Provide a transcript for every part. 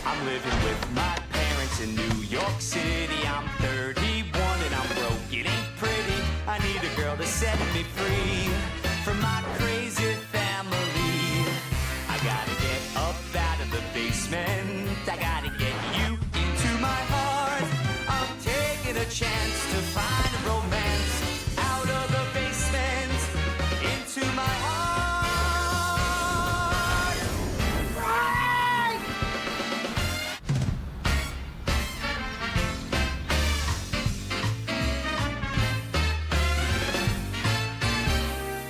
I'm living with my parents in New York City. I'm 31 and I'm broke, it ain't pretty. I need a girl to set me free from my crazy family. I gotta get up out of the basement. I gotta get you into my heart. I'm taking a chance to find a romance out of the basement into my heart. Right!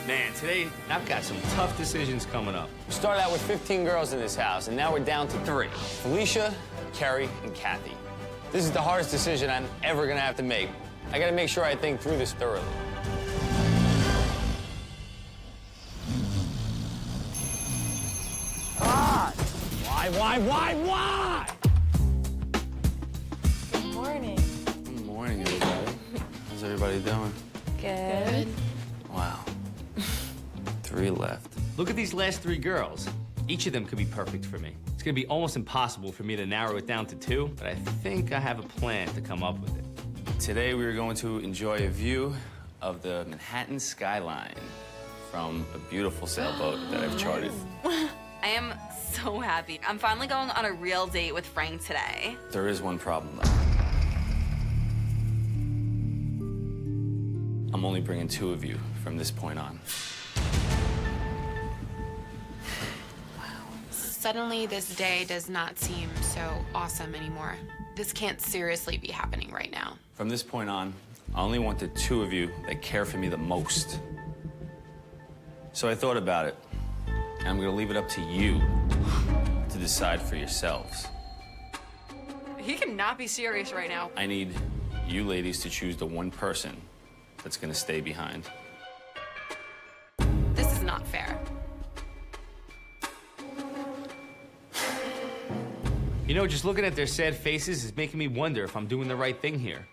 Man, today I've got some tough decisions coming up. We started out with 15 girls in this house, and now we're down to 3. Felicia, Carrie, and Kathy. This is the hardest decision I'm ever gonna have to make. I gotta make sure I think through this thoroughly. Why? Good morning. Good morning, everybody. How's everybody doing? Good. Wow. 3 left. Look at these last 3 girls. Each of them could be perfect for me. It's gonna be almost impossible for me to narrow it down to 2, but I think I have a plan to come up with it. Today we are going to enjoy a view of the Manhattan skyline from a beautiful sailboat that I've chartered. I am so happy. I'm finally going on a real date with Frank today. There is one problem, though. I'm only bringing 2 of you from this point on. Suddenly, this day does not seem so awesome anymore. This can't seriously be happening right now. From this point on, I only want the 2 of you that care for me the most. So I thought about it, and I'm gonna leave it up to you to decide for yourselves. He cannot be serious right now. I need you ladies to choose the one person that's gonna stay behind. This is not fair. You know, just looking at their sad faces is making me wonder if I'm doing the right thing here.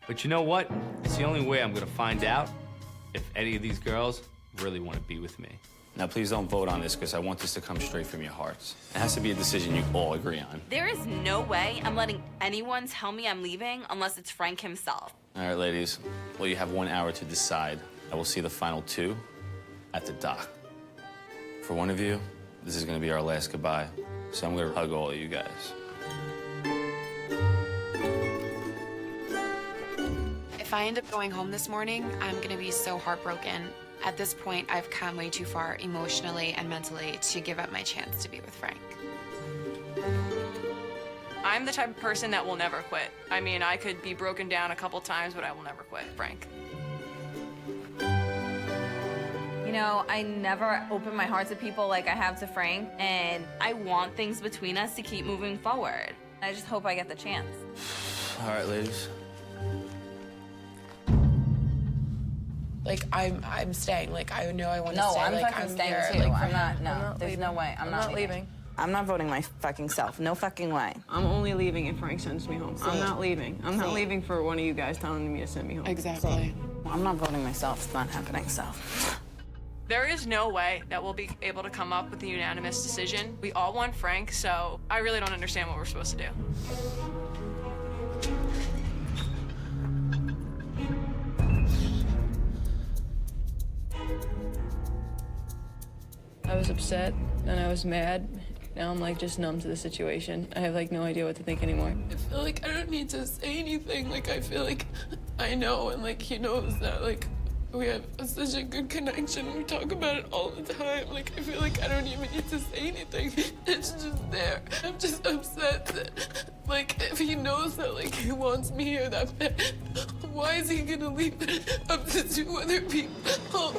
But you know what? It's the only way I'm gonna find out if any of these girls really want to be with me. Now, please don't vote on this, because I want this to come straight from your hearts. It has to be a decision you all agree on. There is no way I'm letting anyone tell me I'm leaving unless it's Frank himself. All right, ladies. Well, you have 1 hour to decide. I will see the final 2 at the dock. For one of you, this is gonna be our last goodbye. So I'm gonna hug all of you guys. If I end up going home this morning, I'm gonna be so heartbroken. At this point, I've come way too far emotionally and mentally to give up my chance to be with Frank. I'm the type of person that will never quit. I mean, I could be broken down a couple times, but I will never quit, Frank. You know, I never open my heart to people like I have to Frank, and I want things between us to keep moving forward. I just hope I get the chance. All right, ladies. Like, I'm staying. Like, I know I want to stay. No, I'm like, fucking staying here. too. Like, I'm not, no. I'm not There's leaving. no way. I'm not leaving. I'm not voting my fucking self. No fucking way. I'm only leaving if Frank sends me home. I'm not leaving. I'm not leaving for one of you guys telling me to send me home. Exactly. I'm not voting myself. It's not happening, so. There is no way that we'll be able to come up with a unanimous decision. We all want Frank, so I really don't understand what we're supposed to do. I was upset and I was mad. Now I'm like just numb to the situation. I have like no idea what to think anymore. I feel like I don't need to say anything. Like, I feel like I know, and like he knows that. Like, we have such a good connection. We talk about it all the time. Like, I feel like I don't even need to say anything. It's just there. I'm just upset that, like, if he knows that, like, he wants me here that bad, why is he gonna leave it up to 2 other people?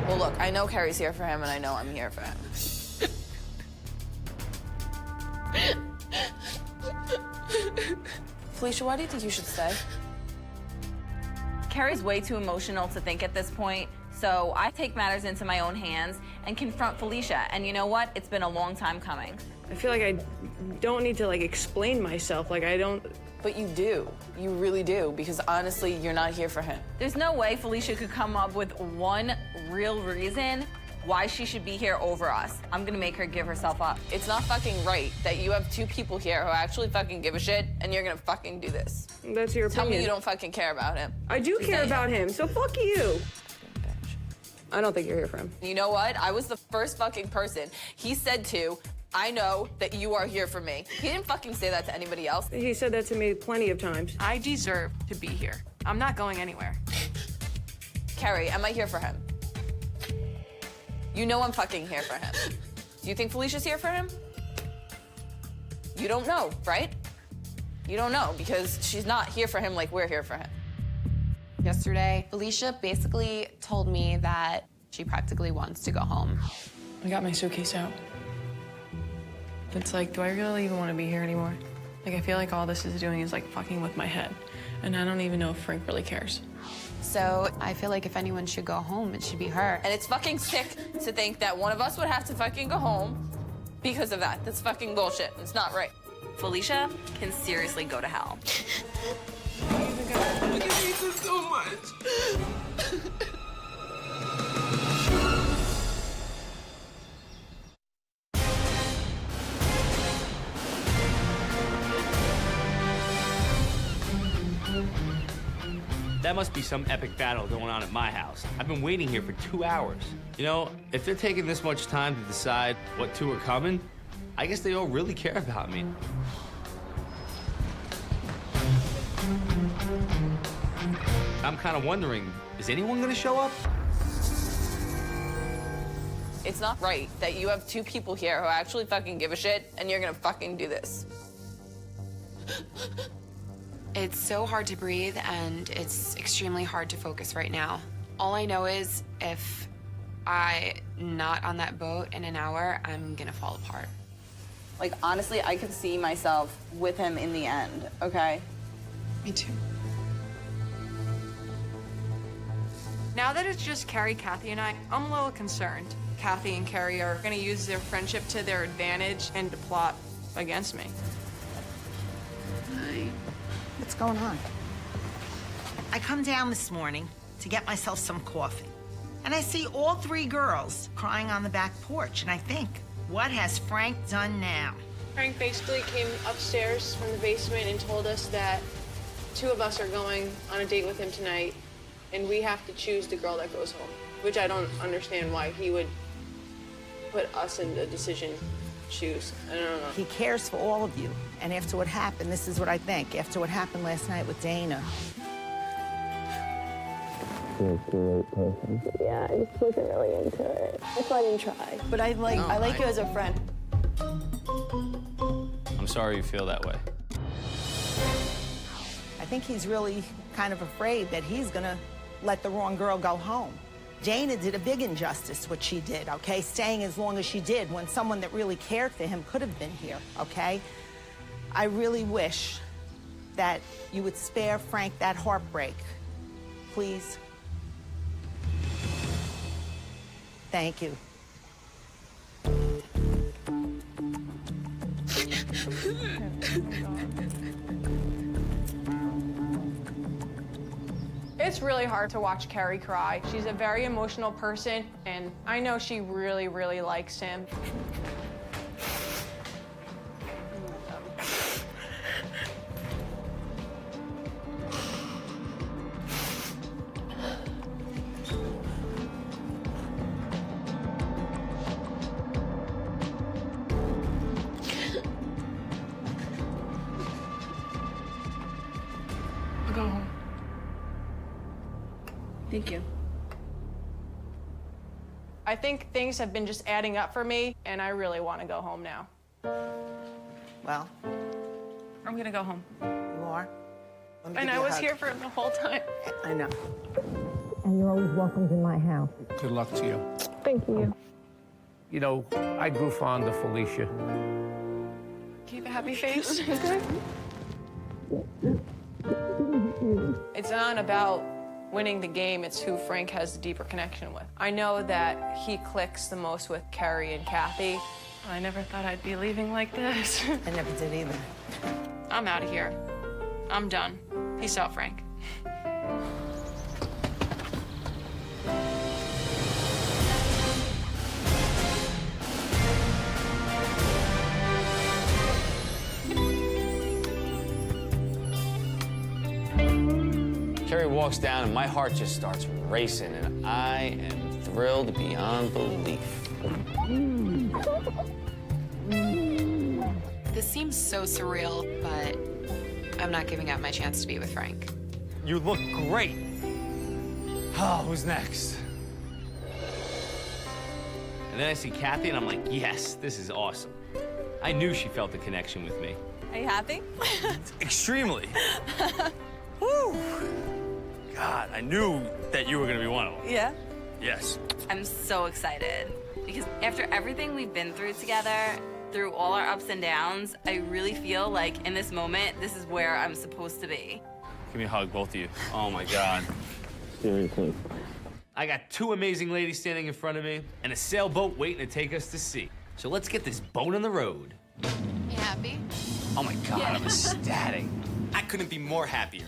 Well, look, I know Carrie's here for him, and I know I'm here for him. Felicia, why do you think you should stay? Carrie's way too emotional to think at this point, so I take matters into my own hands and confront Felicia. And you know what? It's been a long time coming. I feel like I don't need to like explain myself. Like I don't. But you do. You really do, because honestly, you're not here for him. There's no way Felicia could come up with one real reason why she should be here over us. I'm gonna make her give herself up. It's not fucking right that you have two people here who actually fucking give a shit and you're gonna fucking do this. That's your Tell opinion. me you don't fucking care about him. I do care about him, so fuck you. I don't think you're here for him. You know what? I was the first fucking person he said to, I know that you are here for me. He didn't fucking say that to anybody else. He said that to me plenty of times. I deserve to be here. I'm not going anywhere. Carrie, am I here for him? You know I'm fucking here for him. Do you think Felicia's here for him? You don't know, right? You don't know because she's not here for him like we're here for him. Yesterday, Felicia basically told me that she practically wants to go home. I got my suitcase out. It's like, do I really even want to be here anymore? Like, I feel like all this is doing is like fucking with my head. And I don't even know if Frank really cares. So I feel like if anyone should go home, it should be her. And it's fucking sick to think that one of us would have to fucking go home because of that. That's fucking bullshit. It's not right. Felicia can seriously go to hell. I hate this so much. That must be some epic battle going on at my house. I've been waiting here for 2 hours. You know, if they're taking this much time to decide what two are coming, I guess they all really care about me. I'm kind of wondering, is anyone gonna show up? It's not right that you have two people here who actually fucking give a shit and you're gonna fucking do this. It's so hard to breathe and it's extremely hard to focus right now. All I know is if I'm not on that boat in an hour, I'm gonna fall apart. Like, honestly, I could see myself with him in the end, okay? Me too. Now that it's just Carrie, Kathy, and I'm a little concerned. Kathy and Carrie are gonna use their friendship to their advantage and to plot against me. What's going on? I come down this morning to get myself some coffee, and I see all three girls crying on the back porch, and I think, what has Frank done now? Frank basically came upstairs from the basement and told us that two of us are going on a date with him tonight, and we have to choose the girl that goes home, which I don't understand why he would put us in the decision shoes. I don't know. He cares for all of you, and after what happened, this is what I think. After what happened last night with Dana. Yeah, I just wasn't really into it. That's why I didn't try. But I like you as a friend. I'm sorry you feel that way. I think he's really kind of afraid that he's gonna let the wrong girl go home. Dana did a big injustice, what she did, okay? Staying as long as she did when someone that really cared for him could have been here, okay? I really wish that you would spare Frank that heartbreak. Please. Thank you. It's really hard to watch Carrie cry. She's a very emotional person, and I know she really, really likes him. I'll go home. Thank you. I think things have been just adding up for me, and I really want to go home now. Well, I'm gonna go home. you are? Let me And give I you a was hug. here for him the whole time. I know. And you're always welcome to my house. Good luck to you. Thank you. You know, I grew fond of Felicia. Keep a happy face. It's not about winning the game, it's who Frank has the deeper connection with. I know that he clicks the most with Carrie and Kathy. I never thought I'd be leaving like this. I never did either. I'm out of here. I'm done. Peace out, Frank. walks down and my heart just starts racing, and I am thrilled beyond belief. This seems so surreal, but I'm not giving up my chance to be with Frank. You look great. Oh, who's next? And then I see Kathy, and I'm like, yes, this is awesome. I knew she felt a connection with me. Are you happy? Extremely. Woo! God, I knew that you were gonna be one of them. Yeah. Yes. I'm so excited because after everything we've been through together, through all our ups and downs, I really feel like in this moment, this is where I'm supposed to be. Give me a hug, both of you. Oh my God. Seriously. I got two amazing ladies standing in front of me and a sailboat waiting to take us to sea. So let's get this boat on the road. You happy? Oh my God, I'm ecstatic. I couldn't be more happier.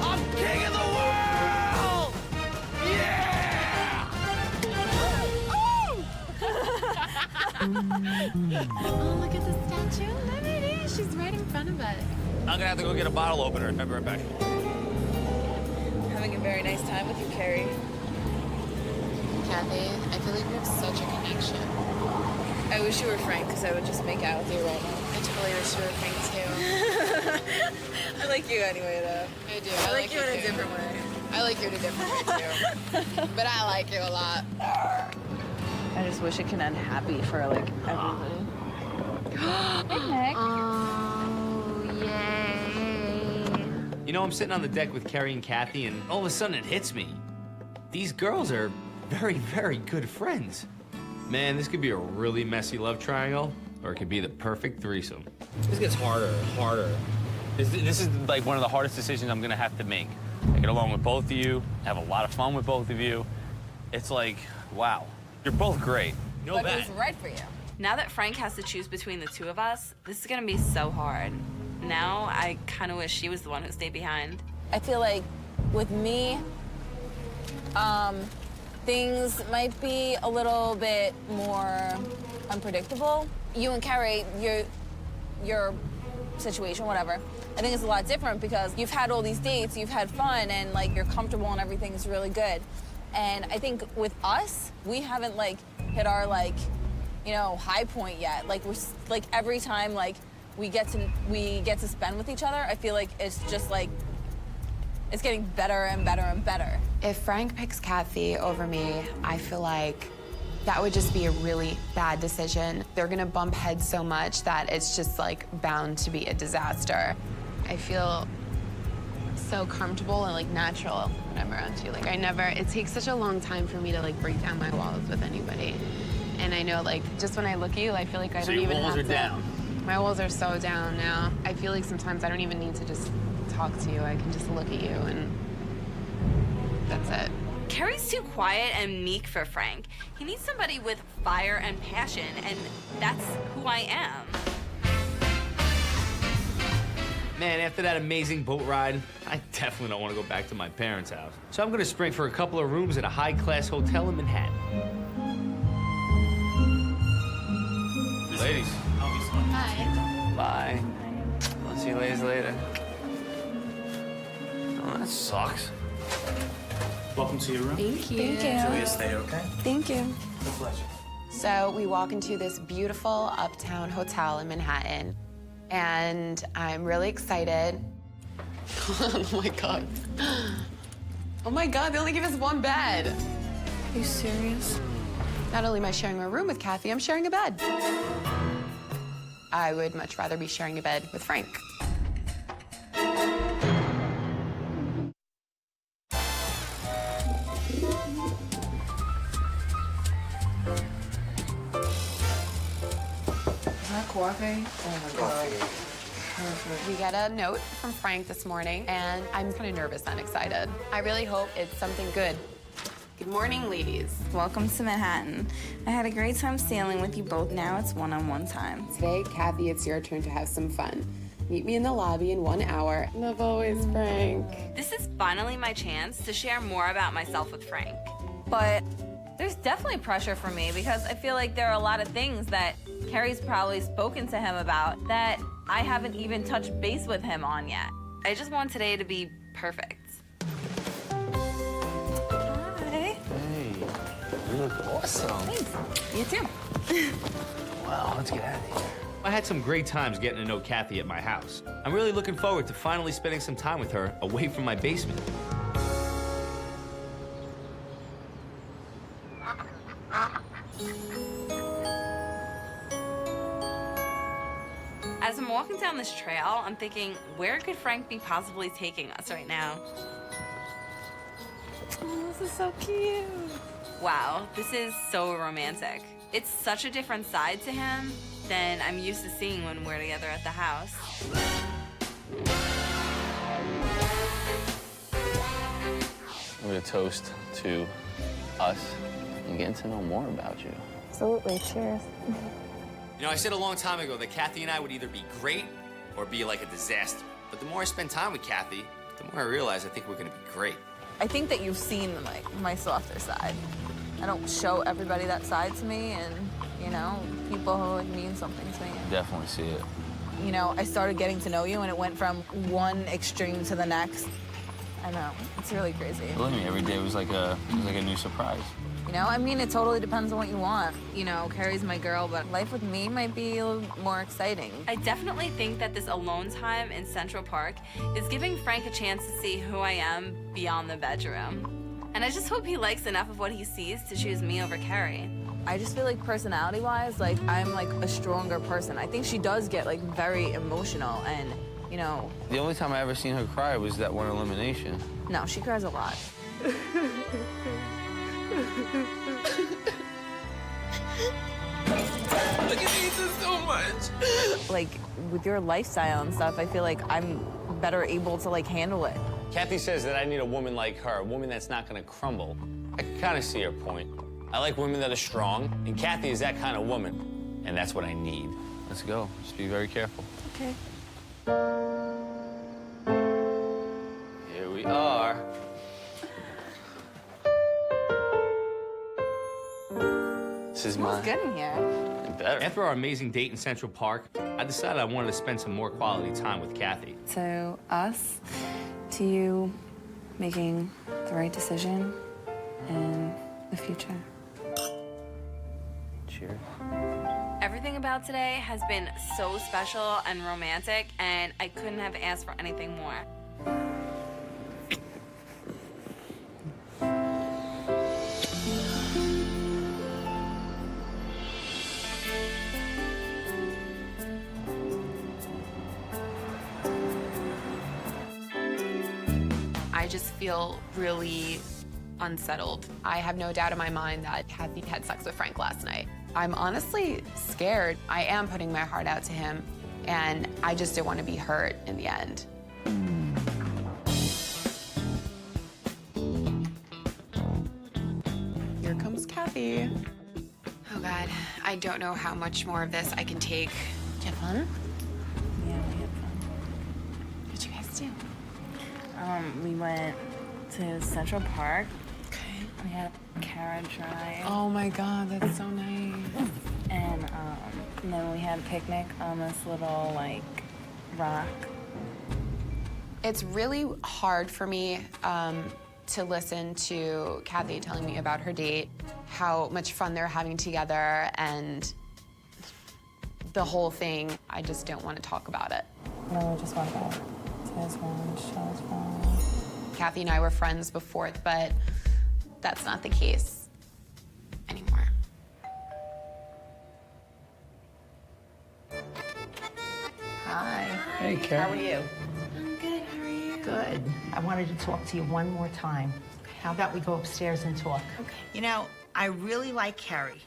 I'm king of the world! Yeah! Oh, look at the statue. Look at it. She's right in front of us. I'm gonna have to go get a bottle opener. I'll be right back. Having a very nice time with you, Carrie. Kathy, I feel like we have such a connection. I wish you were Frank, because I would just make out with you right now. I totally wish you were Frank, too. I like you anyway, though. I do. I like you in a different way. I like you in a different way, too. But I like you a lot. I just wish it could end happy for like everybody. Oh, yay. You know, I'm sitting on the deck with Carrie and Kathy, and all of a sudden it hits me. These girls are very, very good friends. Man, this could be a really messy love triangle, or it could be the perfect threesome. This gets harder and harder. This is like one of the hardest decisions I'm gonna have to make. I get along with both of you, have a lot of fun with both of you. It's like, wow, you're both great. No But bad. who's right for you? Now that Frank has to choose between the two of us, this is gonna be so hard. Now I kind of wish she was the one who stayed behind. I feel like with me, things might be a little bit more unpredictable. You and Carrie, your situation, whatever, I think it's a lot different because you've had all these dates, you've had fun, and like you're comfortable and everything's really good. And I think with us, we haven't like hit our like, you know, high point yet. Like we're like every time like we get to spend with each other, I feel like it's just like it's getting better and better and better. If Frank picks Kathy over me, I feel like that would just be a really bad decision. They're gonna bump heads so much that it's just like bound to be a disaster. I feel so comfortable and like natural when I'm around you. Like it takes such a long time for me to like break down my walls with anybody. And I know like just when I look at you, I feel like I don't even have to. So your walls are down? My walls are so down now. I feel like sometimes I don't even need to just talk to you. I can just look at you and that's it. Carrie's too quiet and meek for Frank. He needs somebody with fire and passion, and that's who I am. Man, after that amazing boat ride, I definitely don't want to go back to my parents' house. So I'm gonna spring for a couple of rooms at a high-class hotel in Manhattan. Ladies. Hi. Bye. I'll see you ladies later. Oh, that sucks. Welcome to your room. Thank you. Julia, stay okay? Thank you. My pleasure. So we walk into this beautiful uptown hotel in Manhattan, and I'm really excited. Oh my God. Oh my God, they only give us one bed. Are you serious? Not only am I sharing a room with Kathy, I'm sharing a bed. I would much rather be sharing a bed with Frank. Coffee? Oh my God. Perfect. We got a note from Frank this morning, and I'm kind of nervous and excited. I really hope it's something good. Good morning, ladies. Welcome to Manhattan. I had a great time sailing with you both. Now it's one-on-one time. Today, Kathy, it's your turn to have some fun. Meet me in the lobby in 1 hour. Love always, Frank. This is finally my chance to share more about myself with Frank. But There's definitely pressure for me because I feel like there are a lot of things that Carrie's probably spoken to him about that I haven't even touched base with him on yet. I just want today to be perfect. Hi. Hey, you look awesome. Thanks. You too. Well, let's get out of here. I had some great times getting to know Kathy at my house. I'm really looking forward to finally spending some time with her away from my basement. As I'm walking down this trail, I'm thinking, where could Frank be possibly taking us right now? Oh, this is so cute. Wow, this is so romantic. It's such a different side to him than I'm used to seeing when we're together at the house. I'm gonna toast to us and getting to know more about you. Absolutely. Cheers. You know, I said a long time ago that Kathy and I would either be great or be like a disaster. But the more I spend time with Kathy, the more I realize I think we're gonna be great. I think that you've seen like my softer side. I don't show everybody that side to me, and you know, people who like mean something to me. Definitely see it. You know, I started getting to know you, and it went from one extreme to the next. I know, it's really crazy. Believe me, every day was like a new surprise. You know, I mean, it totally depends on what you want. You know, Carrie's my girl, but life with me might be a little more exciting. I definitely think that this alone time in Central Park is giving Frank a chance to see who I am beyond the bedroom. And I just hope he likes enough of what he sees to choose me over Carrie. I just feel like personality-wise, like I'm like a stronger person. I think she does get like very emotional and, you know. The only time I ever seen her cry was that one elimination. No, she cries a lot. Like, it needs us so much. Like, with your lifestyle and stuff, I feel like I'm better able to, like, handle it. Kathy says that I need a woman like her, a woman that's not gonna crumble. I can kind of see her point. I like women that are strong, and Kathy is that kind of woman, and that's what I need. Let's go. Just be very careful. Okay. Here we are. This is Smells mine. good in here. Better. After our amazing date in Central Park, I decided I wanted to spend some more quality time with Kathy. To us, to you making the right decision in the future. Cheers. Everything about today has been so special and romantic, and I couldn't have asked for anything more. I just feel really unsettled. I have no doubt in my mind that Kathy had sex with Frank last night. I'm honestly scared. I am putting my heart out to him, and I just don't want to be hurt in the end. Here comes Kathy. Oh God, I don't know how much more of this I can take. Did you have fun? Yeah, we had fun. What did you guys do? We went to Central Park. Okay. We had a carriage ride. Oh my God, that's so nice. And then we had a picnic on this little, like, rock. It's really hard for me to listen to Kathy telling me about her date, how much fun they're having together, and the whole thing. I just don't want to talk about it. No, we just went back to his ranch, to his farm. Kathy and I were friends before, but that's not the case anymore. Hi. Hey, Carrie. How are you? I'm good, how are you? Good. I wanted to talk to you one more time. How about we go upstairs and talk? Okay. You know, I really like Carrie,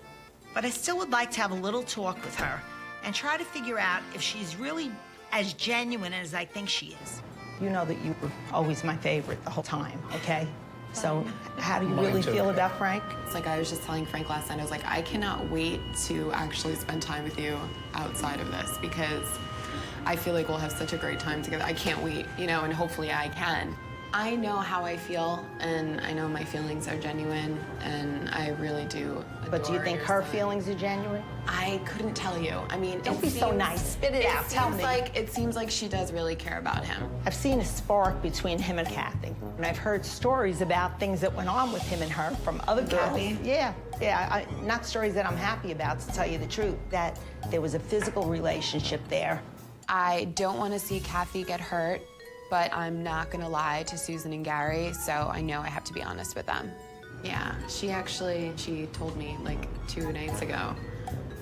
but I still would like to have a little talk with her and try to figure out if she's really as genuine as I think she is. You know that you were always my favorite the whole time, okay? So how do you really feel about Frank? It's like I was just telling Frank last night, I was like, I cannot wait to actually spend time with you outside of this because I feel like we'll have such a great time together. I can't wait, you know, and hopefully I can. I know how I feel, and I know my feelings are genuine, and I really do adore But do you think your her son. feelings are genuine? I couldn't tell you. I mean, Don't be so nice. Spit it out. Tell me. It seems like she does really care about him. I've seen a spark between him and Kathy. And I've heard stories about things that went on with him and her from other girls. Kathy? Yeah. Not stories that I'm happy about, to tell you the truth, that there was a physical relationship there. I don't want to see Kathy get hurt, but I'm not gonna lie to Susan and Gary, so I know I have to be honest with them. Yeah, she told me like 2 nights ago,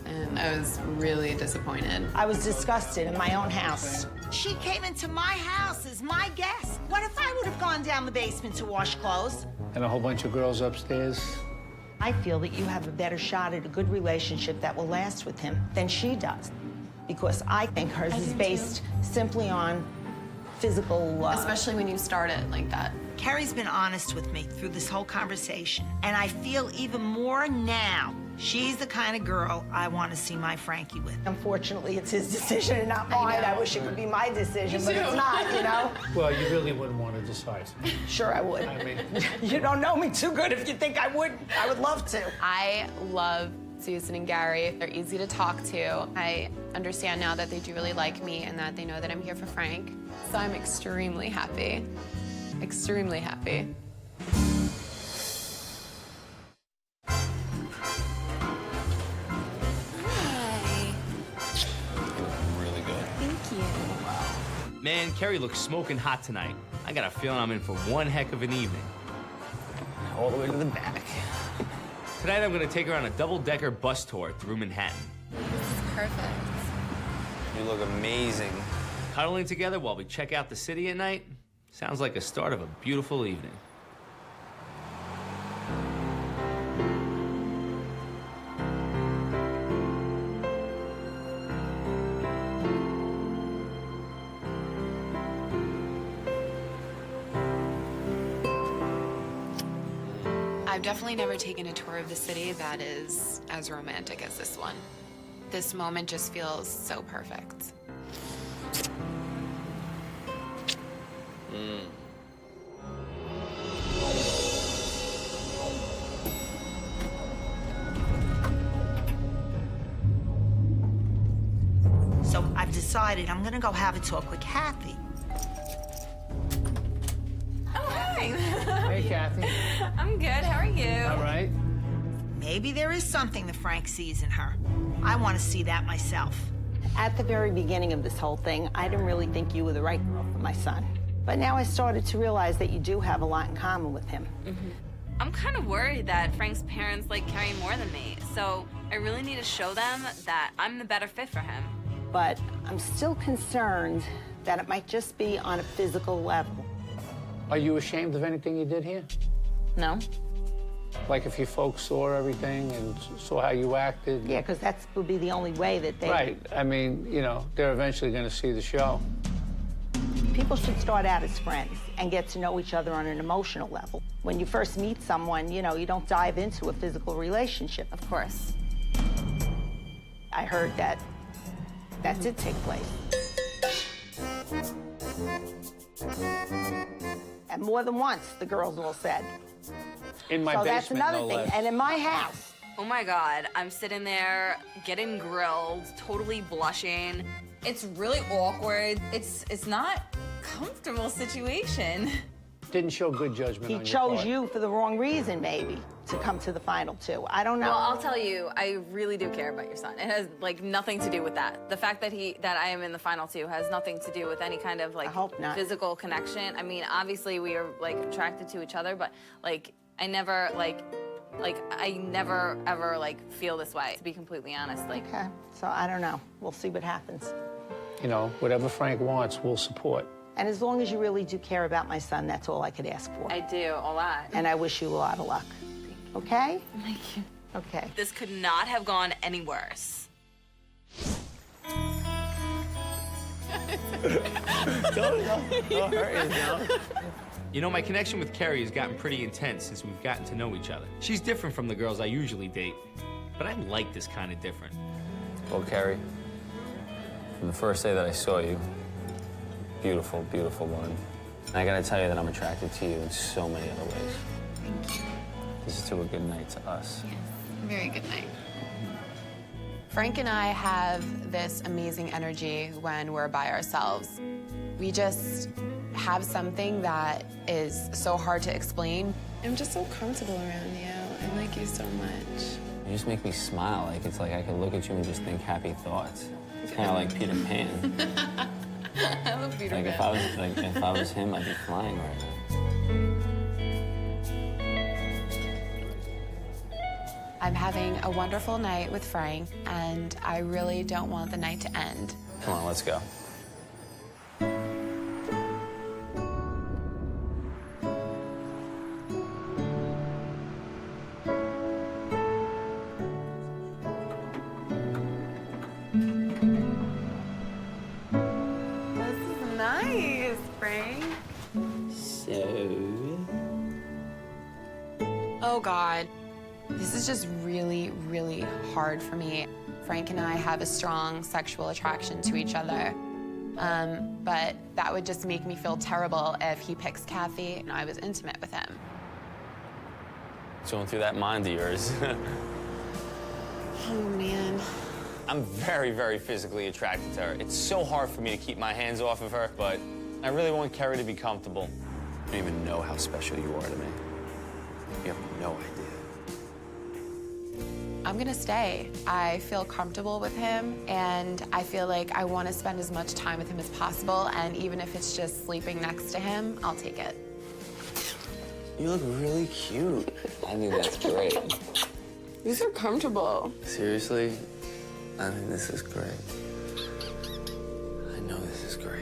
and I was really disappointed. I was disgusted in my own house. She came into my house as my guest. What if I would have gone down the basement to wash clothes? And a whole bunch of girls upstairs. I feel that you have a better shot at a good relationship that will last with him than she does. Because I think hers is based simply on physical love. Especially when you start it like that. Carrie's been honest with me through this whole conversation, and I feel even more now. She's the kind of girl I want to see my Frankie with. Unfortunately, it's his decision and not mine. I wish it could be my decision, but it's not, you know? Well, you really wouldn't want to decide. Sure I would. I mean... You don't know me too good if you think I wouldn't. I would love to. I love Susan and Gary. They're easy to talk to. I understand now that they do really like me and that they know that I'm here for Frank. So I'm extremely happy. Extremely happy. Really good. Thank you. Man, Carrie looks smoking hot tonight. I got a feeling I'm in for one heck of an evening. All the way to the back. Tonight, I'm gonna take her on a double-decker bus tour through Manhattan. Perfect. You look amazing. Cuddling together while we check out the city at night sounds like a start of a beautiful evening. I've definitely never taken a tour of the city that is as romantic as this one. This moment just feels so perfect. So I've decided I'm gonna go have a talk with Kathy. Oh, hi. Hey, Kathy. I'm good. How are you? All right. Maybe there is something that Frank sees in her. I want to see that myself. At the very beginning of this whole thing, I didn't really think you were the right girl for my son. But now I started to realize that you do have a lot in common with him. I'm kind of worried that Frank's parents like Carrie more than me, so I really need to show them that I'm the better fit for him. But I'm still concerned that it might just be on a physical level. Are you ashamed of anything you did here? No. Like if your folks saw everything and saw how you acted? Yeah, because that would be the only way that they... Right. I mean, you know, they're eventually going to see the show. People should start out as friends and get to know each other on an emotional level. When you first meet someone, you know, you don't dive into a physical relationship. Of course. I heard that did take place. And more than once, the girls all said. In my so basement, that's another no thing. less. And in my house. Oh my God, I'm sitting there getting grilled, totally blushing. It's really awkward. It's not a comfortable situation. Didn't show good judgment He on your chose part. you for the wrong reason, maybe, to come to the final two. I don't know. Well, I'll tell you, I really do care about your son. It has like nothing to do with that. The fact that I am in the final two has nothing to do with any kind of like I hope not. physical connection. I mean, obviously we are like attracted to each other, but like I never ever like feel this way, to be completely honest. Like Okay, so I don't know. We'll see what happens. You know, whatever Frank wants, we'll support. And as long as you really do care about my son, that's all I could ask for. I do a lot. And I wish you a lot of luck. Okay? Thank you. Okay. This could not have gone any worse. Don't hurt yourself. You know, my connection with Carrie has gotten pretty intense since we've gotten to know each other. She's different from the girls I usually date, but I like this kind of different. Well, Carrie, from the first day that I saw you, beautiful, beautiful woman. And I gotta tell you that I'm attracted to you in so many other ways. Thank you. This is to a good night to us. Yes, very good night. Frank and I have this amazing energy when we're by ourselves. We just have something that is so hard to explain. I'm just so comfortable around you. I like you so much. You just make me smile. Like, it's like I can look at you and just think happy thoughts. It's kind of like Peter Pan. I love Peter Like, Pan. if I was him, I'd be flying right now. I'm having a wonderful night with Frank, and I really don't want the night to end. Come on, let's go. This is nice, Frank. Oh, God. This is just really, really hard for me. Frank and I have a strong sexual attraction to each other. But that would just make me feel terrible if he picks Kathy and I was intimate with him. It's going through that mind of yours. Oh, man. I'm very, very physically attracted to her. It's so hard for me to keep my hands off of her, but I really want Kerry to be comfortable. You don't even know how special you are to me. You have no idea. I'm gonna stay. I feel comfortable with him, and I feel like I want to spend as much time with him as possible, and even if it's just sleeping next to him, I'll take it. You look really cute. I think that's great. You're so comfortable. Seriously? I think this is great. I know this is great.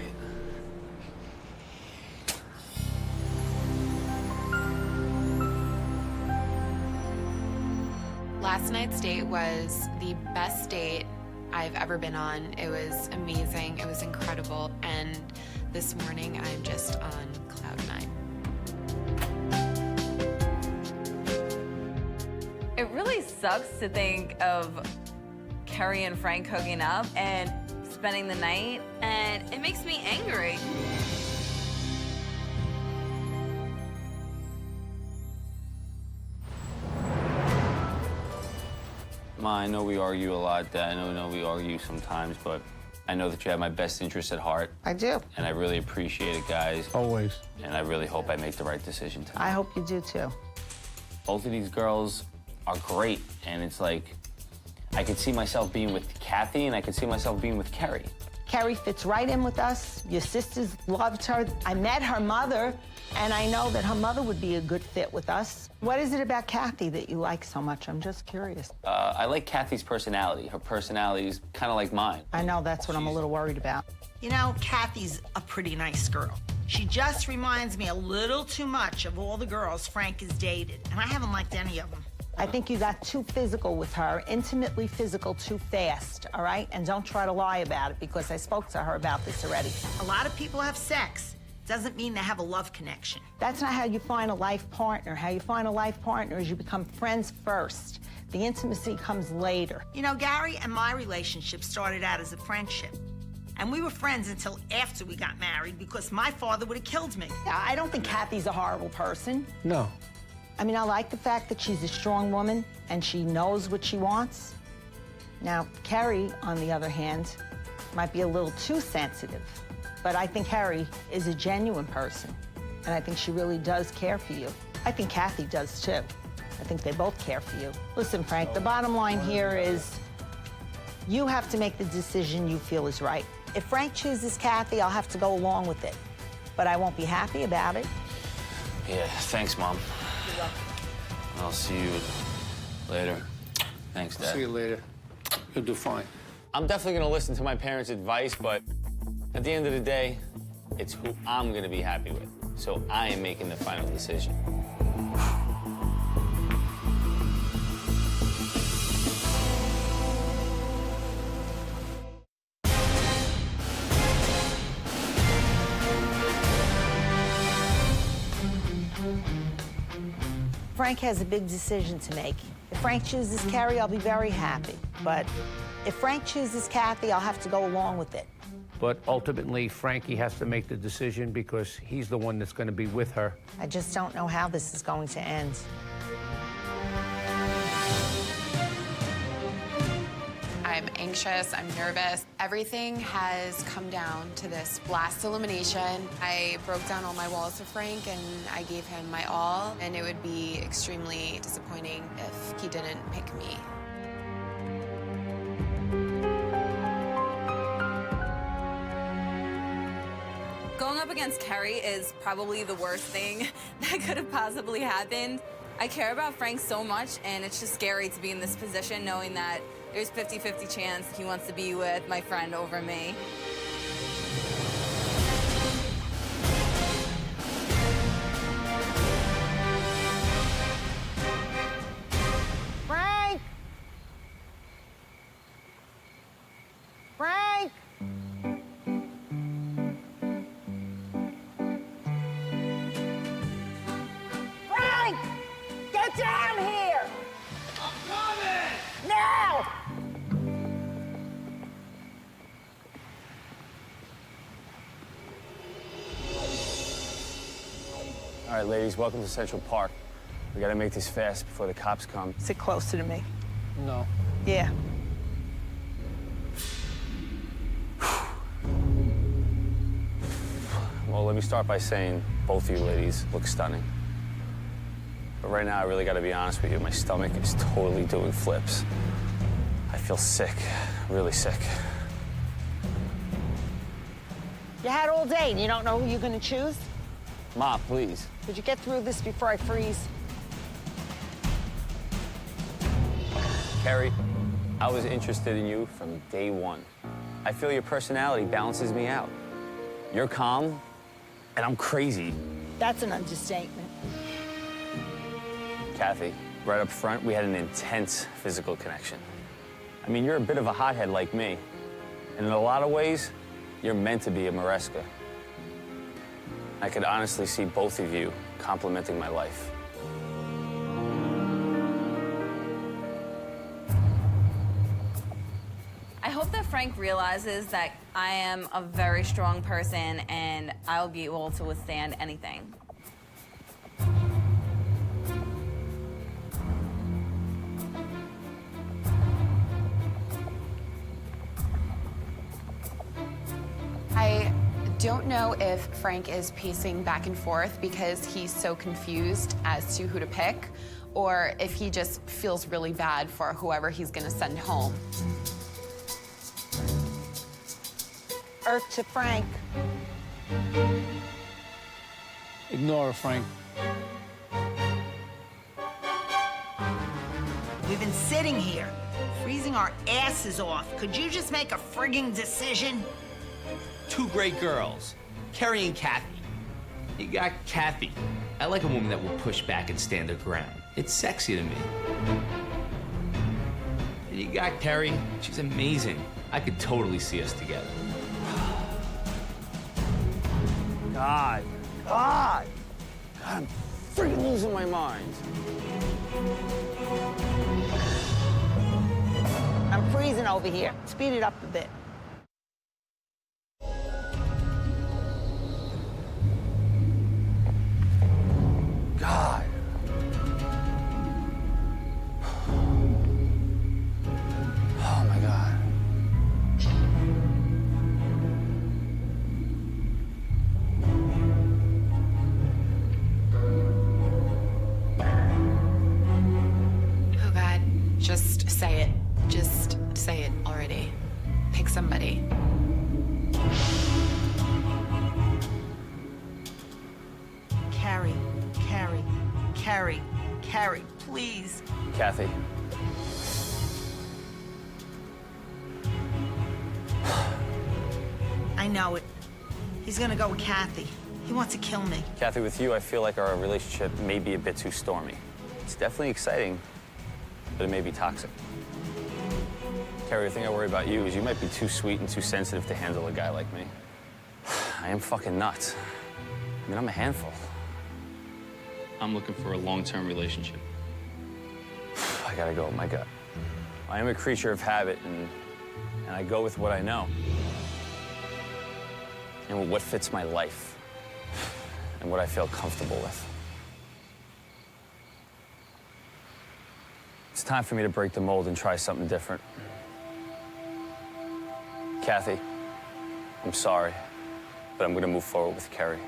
Last night's date was the best date I've ever been on. It was amazing, it was incredible, and this morning I'm just on cloud nine. It really sucks to think of Kerry and Frank hooking up and spending the night, and it makes me angry. Ma, I know we argue a lot. I know we argue sometimes, but I know that you have my best interest at heart. I do. And I really appreciate it, guys. Always. And I really hope I make the right decision tonight. I hope you do too. Both of these girls are great, and it's like, I could see myself being with Kathy, and I could see myself being with Kerry. Kerry fits right in with us. Your sisters loved her. I met her mother, and I know that her mother would be a good fit with us. What is it about Kathy that you like so much? I'm just curious. I like Kathy's personality. Her personality is kind of like mine. I know, that's what I'm a little worried about. You know, Kathy's a pretty nice girl. She just reminds me a little too much of all the girls Frank has dated, and I haven't liked any of them. I think you got too physical with her, intimately physical too fast, all right? And don't try to lie about it, because I spoke to her about this already. A lot of people have sex. Doesn't mean they have a love connection. That's not how you find a life partner. How you find a life partner is you become friends first. The intimacy comes later. You know, Gary and my relationship started out as a friendship. And we were friends until after we got married, because my father would have killed me. I don't think Kathy's a horrible person. No. I mean, I like the fact that she's a strong woman and she knows what she wants. Now, Kerry, on the other hand, might be a little too sensitive. But I think Kerry is a genuine person, and I think she really does care for you. I think Kathy does, too. I think they both care for you. Listen, Frank, the bottom line here is you have to make the decision you feel is right. If Frank chooses Kathy, I'll have to go along with it. But I won't be happy about it. Yeah, thanks, Mom. You're welcome. I'll see you later. Thanks, Dad. See you later. You'll do fine. I'm definitely gonna listen to my parents' advice, but at the end of the day, it's who I'm gonna be happy with. So I am making the final decision. Frank has a big decision to make. If Frank chooses Kerry, I'll be very happy. But if Frank chooses Kathy, I'll have to go along with it. But ultimately, Frankie has to make the decision because he's the one that's going to be with her. I just don't know how this is going to end. I'm anxious, I'm nervous. Everything has come down to this last elimination. I broke down all my walls to Frank and I gave him my all, and it would be extremely disappointing if he didn't pick me. Going up against Kerry is probably the worst thing that could have possibly happened. I care about Frank so much, and it's just scary to be in this position knowing that there's 50-50 chance he wants to be with my friend over me. Frank! Frank! Frank! Get down here! I'm coming! Now! All right, ladies, welcome to Central Park. We gotta make this fast before the cops come. Sit closer to me. No. Yeah. Well, let me start by saying both of you ladies look stunning. But right now, I really gotta be honest with you. My stomach is totally doing flips. I feel sick, really sick. You had all day and you don't know who you're gonna choose? Ma, please. Could you get through this before I freeze? Kerry, I was interested in you from day one. I feel your personality balances me out. You're calm, and I'm crazy. That's an understatement. Kathy, right up front, we had an intense physical connection. I mean, you're a bit of a hothead like me, and in a lot of ways, you're meant to be a Moresco. I could honestly see both of you complimenting my life. I hope that Frank realizes that I am a very strong person and I'll be able to withstand anything. I don't know if Frank is pacing back and forth because he's so confused as to who to pick, or if he just feels really bad for whoever he's gonna send home. Earth to Frank. Ignore her, Frank. We've been sitting here, freezing our asses off. Could you just make a frigging decision? Two great girls, Kerry and Kathy. You got Kathy. I like a woman that will push back and stand her ground. It's sexy to me. And you got Kerry. She's amazing. I could totally see us together. God, I'm freaking losing my mind. I'm freezing over here. Speed it up a bit. God. Oh, my God. Oh God, just say it. Just say it already. Pick somebody. Carrie, Carrie, Carrie, Carrie, please. Kathy. I know it. He's gonna go with Kathy. He wants to kill me. Kathy, with you, I feel like our relationship may be a bit too stormy. It's definitely exciting, but it may be toxic. Carrie, the thing I worry about you is you might be too sweet and too sensitive to handle a guy like me. I am fucking nuts. I mean, I'm a handful. I'm looking for a long-term relationship. I gotta go with my gut. I am a creature of habit, and I go with what I know. and what fits my life and what I feel comfortable with. It's time for me to break the mold and try something different. Kathy, I'm sorry, but I'm gonna move forward with Kerry.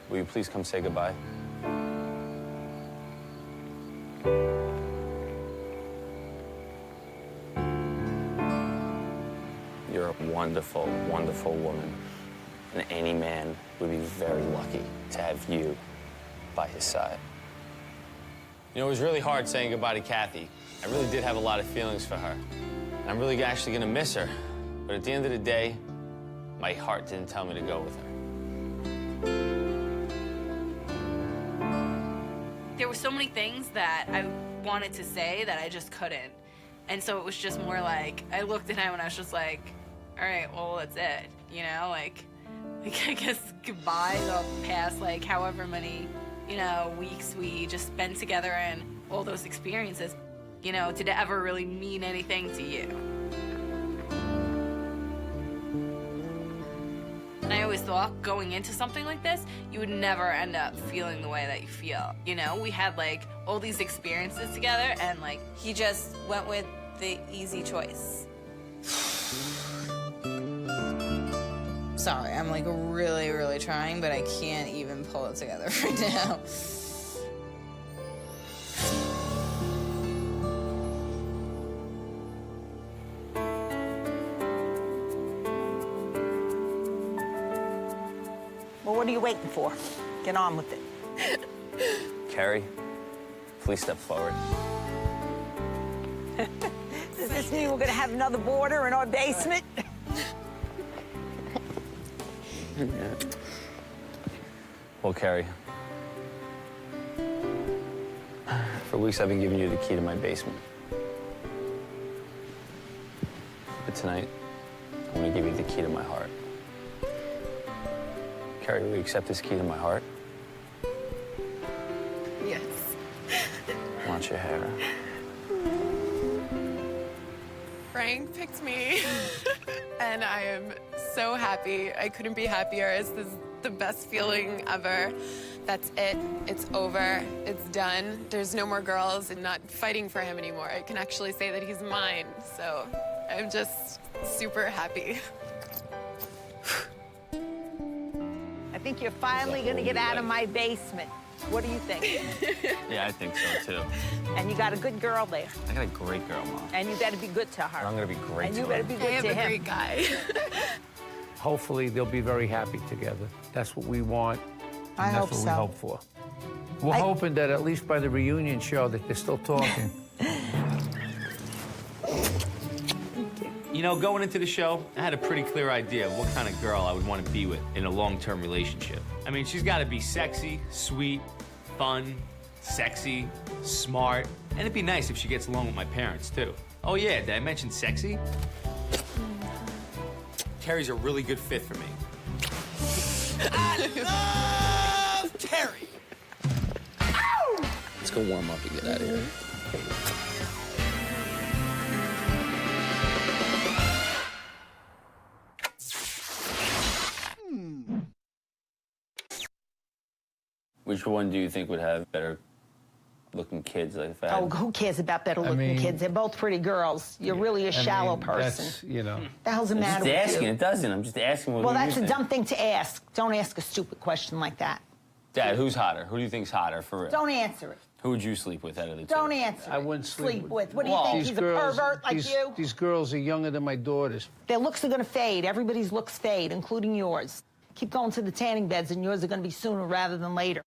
Will you please come say goodbye? You're a wonderful, wonderful woman. And any man would be very lucky to have you by his side. You know, it was really hard saying goodbye to Kathy. I really did have a lot of feelings for her. And I'm really actually gonna miss her. But at the end of the day, my heart didn't tell me to go with her. There were so many things that I wanted to say that I just couldn't. And so it was just more like, I looked at him and I was just like, all right, well, that's it. You know, like I guess goodbye the past, like, however many, you know, weeks we just spent together and all those experiences. You know, did it ever really mean anything to you? And I always thought going into something like this, you would never end up feeling the way that you feel. You know, we had like all these experiences together and like He just went with the easy choice. Sorry, I'm like really, really trying, but I can't even pull it together right now. Well, what are you waiting for? Get on with it. Kerry, please step forward. Does this mean we're gonna have another boarder in our basement? Well, Kerry, for weeks I've been giving you the key to my basement. But tonight, I'm gonna give you the key to my heart. Kerry, will you accept this key to my heart? Yes. I want your hair. Frank picked me, and I am so happy. I couldn't be happier. This is the best feeling ever. That's it. It's over. It's done. There's no more girls and not fighting for him anymore. I can actually say that he's mine. So I'm just super happy. I think you're finally gonna get out of my basement. What do you think? Yeah, I think so, too. And you got a good girl there. I got a great girl, Mom. And you better be good to her. I'm gonna be great And to you her. better be good I am to a him. great guy. Hopefully, they'll be very happy together. That's what we want. And I that's hope what so. we hope for. We're hoping that at least by the reunion show that they're still talking. You know, going into the show, I had a pretty clear idea of what kind of girl I would want to be with in a long-term relationship. I mean, she's got to be sexy, sweet, fun, sexy, smart, and it'd be nice if she gets along with my parents, too. Oh, yeah, did I mention sexy? Carrie's a really good fit for me. I love Terry. Let's go warm up and get out of here. Which one do you think would have better looking kids? Like if I had... Oh, who cares about better-looking mean- kids? They're both pretty girls. You're really a shallow person. That's, you know. The hell's the I'm matter just with asking. you? It doesn't. I'm just asking what Well, you that's a think. dumb thing to ask. Don't ask a stupid question like that. Dad, who's hotter? Who do you think's hotter for real? Don't answer it. Who would you sleep with out of the two? Don't answer I it. wouldn't sleep with. What do you Well, think? These He's girls, a pervert like you? These girls are younger than my daughters. Their looks are gonna fade. Everybody's looks fade, including yours. Keep going to the tanning beds, and yours are gonna be sooner rather than later.